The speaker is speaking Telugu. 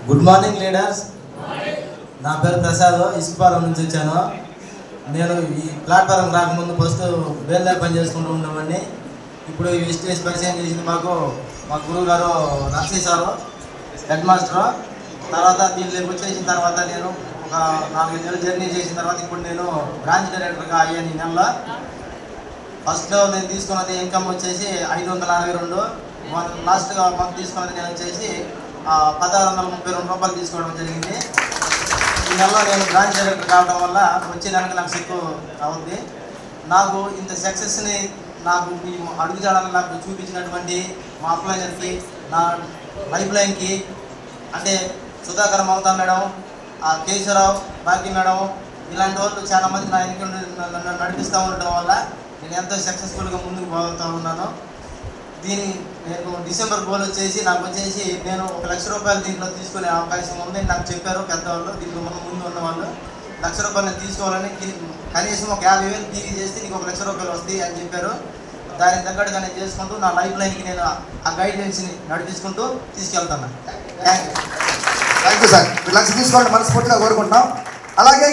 Good morning leaders. నా పేరు ప్రసాద్, ఇసుకపాలెం నుంచి వచ్చాను. నేను ఈ ప్లాట్ఫారం రాకముందు ఫస్ట్ బేల్దారి పని చేసుకుంటూ ఉండేవాడిని. ఇప్పుడు ఈ స్టేజ్ పరిచయం చేసింది మా గురువు గారు నర్సీ సారు, హెడ్ మాస్టరు. తర్వాత దీంట్లోకి వచ్చేసిన తర్వాత నేను ఒక 4-5 నెలలు జర్నీ చేసిన తర్వాత ఇప్పుడు నేను బ్రాంచ్ డైరెక్టర్గా అయ్యాను ఈ నెలలో. ఫస్ట్లో నేను తీసుకున్నది ఇన్కమ్ వచ్చేసి 542. లాస్ట్గా మంత్ తీసుకున్నది నేను వచ్చేసి 1632 రూపాయలు తీసుకోవడం జరిగింది. ఈ నెలలో నేను బ్రాంచ్ డైరెక్టర్ కావడం వల్ల వచ్చే నెలకు నాకు ఎక్కువ అవుతుంది. నాకు ఇంత సక్సెస్ని నాకు మీ అడుగుజాడని నాకు చూపించినటువంటి మా అప్లైనర్కి, నా లైఫ్ లైన్కి, అంటే సుధాకర్ మమతా మేడం, కేశవరావు, బాకీ మేడం, ఇలాంటి వాళ్ళు చాలామంది నా వెనక నన్ను నడిపిస్తూ ఉండటం వల్ల నేను ఎంతో సక్సెస్ఫుల్గా ముందుకు పోతూ ఉన్నాను. నేను డిసెంబర్ గోల్ వచ్చేసి నాకు వచ్చేసి నేను 1 లక్ష రూపాయలు దీంట్లో తీసుకునే అవకాశం ఉందని నాకు చెప్పారు పెద్దవాళ్ళు. దీంట్లో ముందు ఉన్నవాళ్ళు 1 లక్ష రూపాయలు నేను తీసుకోవాలని, కనీసం ఒక 50,000 టీవీ చేస్తే నీకు 1 లక్ష రూపాయలు వస్తాయి అని చెప్పారు. దానికి తగ్గట్టుగా నేను చేసుకుంటూ నా లైఫ్ లైన్కి నేను ఆ గైడ్లైన్స్ని నడిపించుకుంటూ తీసుకెళ్తాను. Thank you sir. 1 లక్ష తీసుకోవాలని మనస్ఫూర్తిగా కోరుకుంటున్నాం. అలాగే